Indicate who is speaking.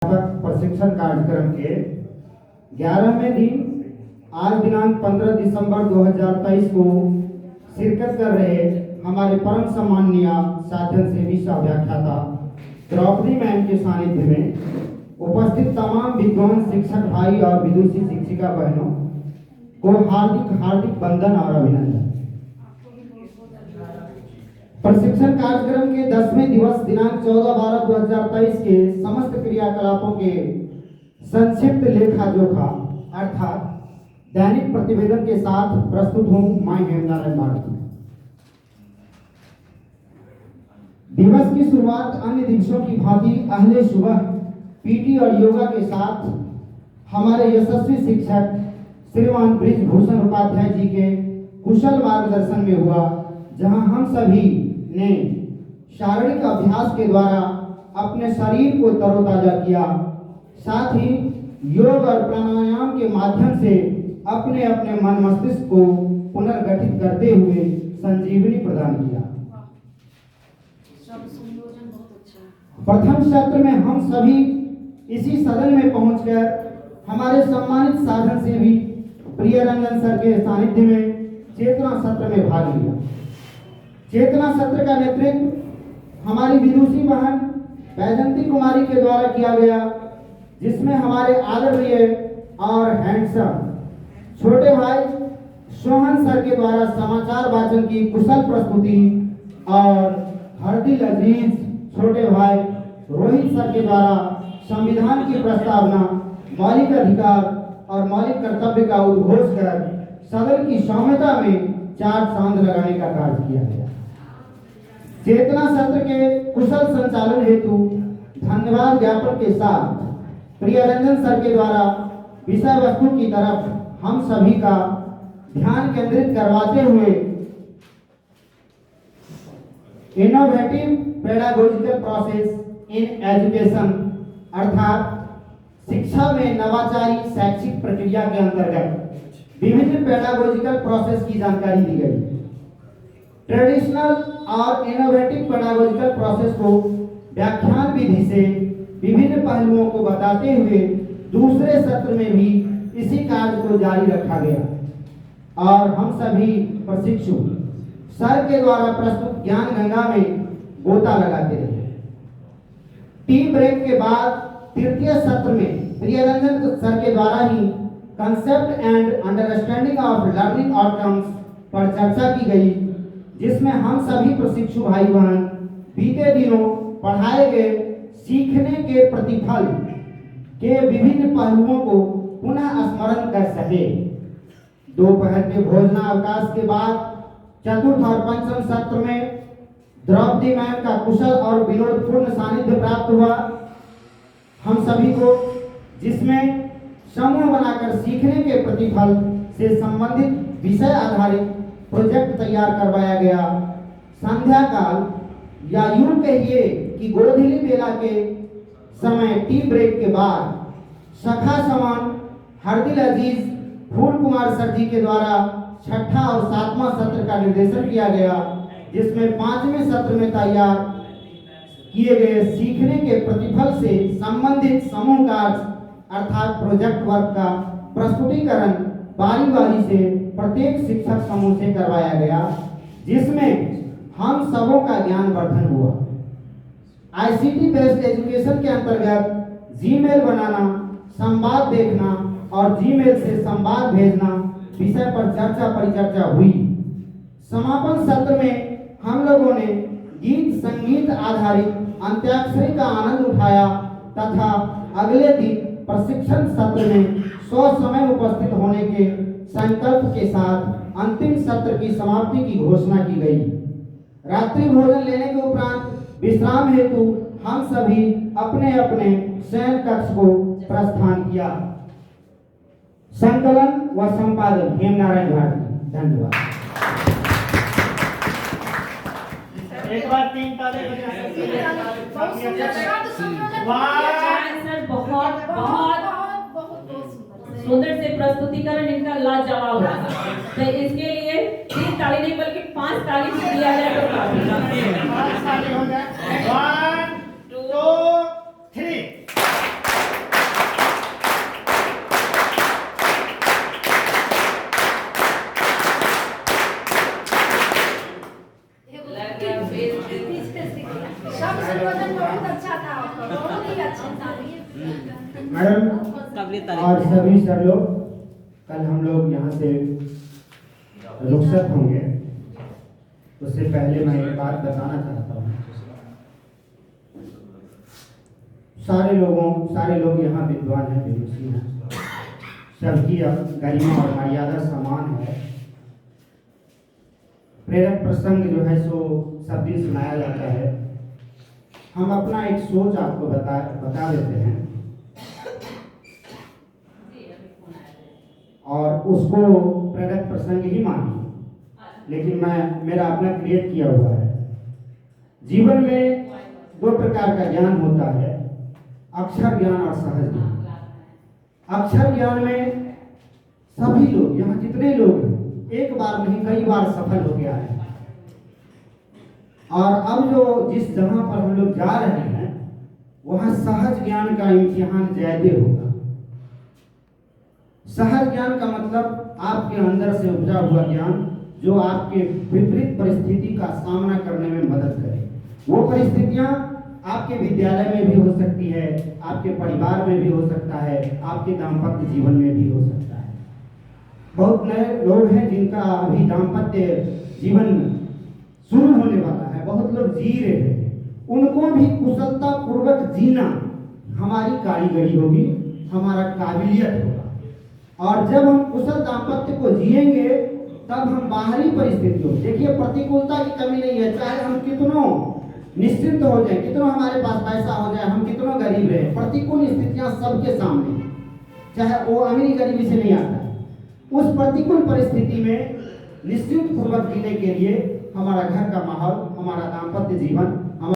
Speaker 1: प्रशिक्षण कार्यक्रम के 11वें दिन आज दिनांक 15 दिसंबर 2023 को शिरकत कर रहे हमारे परम सम्माननीय साधन सेवी सह व्याख्याता द्रौपदी मैम के सानिध्य में उपस्थित तमाम विद्वान शिक्षक भाई और विदुषी शिक्षिका बहनों को हार्दिक हार्दिक वंदन और अभिनंदन। प्रशिक्षण कार्यक्रम के 10वें दिवस दिनांक 14/12/2023 के समस्त क्रियाकलापों के संक्षिप्त लेखा जोखा अर्थात दैनिक प्रतिवेदन के साथ प्रस्तुत हूँ मैं हेमनारायण भारती। दिवस की शुरुआत अन्य दिवसों की भांति अहले सुबह पीटी और योगा के साथ हमारे यशस्वी शिक्षक श्रीमान ब्रिजभूषण उपाध्याय जी के कुशल मार्गदर्शन में हुआ, जहां हम सभी ने शारीरिक अभ्यास के द्वारा अपने शरीर को तरोताजा किया, साथ ही योग और प्राणायाम के माध्यम से अपने अपने मन मस्तिष्क को पुनर्गठित करते हुए संजीवनी प्रदान किया। प्रथम सत्र में हम सभी इसी सदन में पहुंचकर हमारे सम्मानित साधन सेवी प्रियरंजन सर के सानिध्य में चेतना सत्र में भाग लिया। चेतना सत्र का नेतृत्व हमारी विदुषी बहन बैजंती कुमारी के द्वारा किया गया, जिसमें हमारे आदरणीय और हैंडसम छोटे भाई सोहन सर के द्वारा समाचार वाचन की कुशल प्रस्तुति और हरदिल अजीज छोटे भाई रोहित सर के द्वारा संविधान की प्रस्तावना, मौलिक अधिकार और मौलिक कर्तव्य का उद्घोष कर सदन की सौम्यता में चार चांद लगाने का कार्य किया गया। चेतना सत्र के कुशल संचालन हेतु धन्यवाद ज्ञापन के साथ प्रियरंजन सर के द्वारा विषय वस्तु की तरफ हम सभी का ध्यान केंद्रित करवाते हुए innovative pedagogical process in education अर्थात शिक्षा में नवाचारी शैक्षिक प्रक्रिया के अंतर्गत विभिन्न पेडागोजिकल प्रोसेस की जानकारी दी गई। ट्रेडिशनल और इनोवेटिव पेडागोजिकल प्रोसेस को व्याख्यान विधि से विभिन्न पहलुओं को बताते हुए दूसरे सत्र में भी इसी कार्य को जारी रखा गया और हम सभी प्रशिक्षु सर के द्वारा प्रस्तुत ज्ञान गंगा में गोता लगाते रहे। टी ब्रेक के बाद तृतीय सत्र में प्रियरंजन सर के द्वारा ही concept and understanding of learning outcomes पर चर्चा की गई, जिसमें हम सभी प्रशिक्षु भाई बहन बीते दिनों पढ़ाए गए सीखने के प्रतिफल के विभिन्न पहलुओं को पुनः स्मरण कर सके। दोपहर के भोजनावकाश के बाद चतुर्थ और पंचम सत्र में द्रौपदी मैम का कुशल और विनोदपूर्ण सानिध्य प्राप्त हुआ हम सभी को, जिसमें समूह बनाकर सीखने के प्रतिफल से संबंधित विषय आधारित प्रोजेक्ट तैयार करवाया गया। संध्या काल या यूं कहिए कि गोधूली बेला के समय टी ब्रेक के बाद सखा समान हरदिल अजीज फूल कुमार सर जी के द्वारा छठा और सातवां सत्र का निर्देशन किया गया, जिसमें पांचवें सत्र में तैयार किए गए सीखने के प्रतिफल से संबंधित समूह कार्य अर्थात प्रोजेक्ट वर्क का प्रस्तुतिकरण बारी बारी से प्रत्येक शिक्षक समूह से करवाया गया, जिसमें हम सबों का ज्ञान वर्धन हुआ। आईसीटी बेस्ड एजुकेशन के अंतर्गत जीमेल बनाना, संवाद देखना और जीमेल से संवाद भेजना विषय पर चर्चा परिचर्चा हुई। समापन सत्र में हम लोगों ने गीत संगीत आधारित अंत्याक्षरी का आनंद उठाया तथा अगले दिन प्रशिक्षण सत्र में समय उपस्थित होने के संकल्प के साथ अंतिम सत्र की समाप्ति की घोषणा की गई। रात्रि भोजन लेने के उपरांत विश्राम हेतु हम सभी अपने अपने शयन कक्ष को प्रस्थान किया। संकलन व संपादन हेमनारायण भारती। धन्यवाद।
Speaker 2: एक बार तीन ताले
Speaker 3: बहुत बहुत सुंदर से प्रस्तुतिकरण इनका लाजवाब रहा। तो इसके लिए 3 ताली नहीं बल्कि 5 ताली दिया जाए तो काफी।
Speaker 2: 1 2 3
Speaker 1: मैडम और सभी सर लोग, कल हम लोग यहाँ से रुखसत होंगे। उससे पहले मैं एक बात बताना चाहता हूँ। सारे लोग यहाँ विद्वान हैं, विदुषी हैं, सबकी गरिमा और मर्यादा समान है। प्रेरक प्रसंग जो है सो सब दिन सुनाया जाता है। हम अपना एक सोच आपको बता देते हैं और उसको प्रेरक प्रसंग ही मानिए, लेकिन मेरा अपना क्रिएट किया हुआ है। जीवन में दो प्रकार का ज्ञान होता है, अक्षर ज्ञान और सहज ज्ञान। अक्षर ज्ञान में सभी लोग, यहाँ जितने लोग हैं, एक बार नहीं कई बार सफल हो गया है। और अब जो जिस जगह पर हम लोग जा रहे हैं वहाँ सहज ज्ञान का इम्तिहान ज्यादा होगा। सहज ज्ञान का मतलब आपके अंदर से उपजा हुआ ज्ञान जो आपके विपरीत परिस्थिति का सामना करने में मदद करे। वो परिस्थितियां आपके विद्यालय में भी हो सकती है, आपके परिवार में भी हो सकता है, आपके दाम्पत्य जीवन में भी हो सकता है। बहुत नए लोग हैं जिनका अभी दाम्पत्य जीवन शुरू होने वाला है, बहुत लोग जी रहे हैं। उनको भी कुशलता पूर्वक जीना हमारी कारीगरी होगी, हमारा काबिलियत होगा। और जब हम कुशल दाम्पत्य को जिएंगे तब हम बाहरी परिस्थितियों, देखिए प्रतिकूलता की कमी नहीं है, चाहे हम कितनों निश्चिंत हो जाए, कितनों हमारे पास पैसा हो जाए, हम कितनों गरीब रहे, प्रतिकूल स्थितियां सबके सामने, चाहे वो अमीरी गरीबी से नहीं आता। उस प्रतिकूल परिस्थिति में निश्चिंत पूर्वक जीने के लिए हमारा घर का माहौल, हमारा दाम्पत्य जीवन,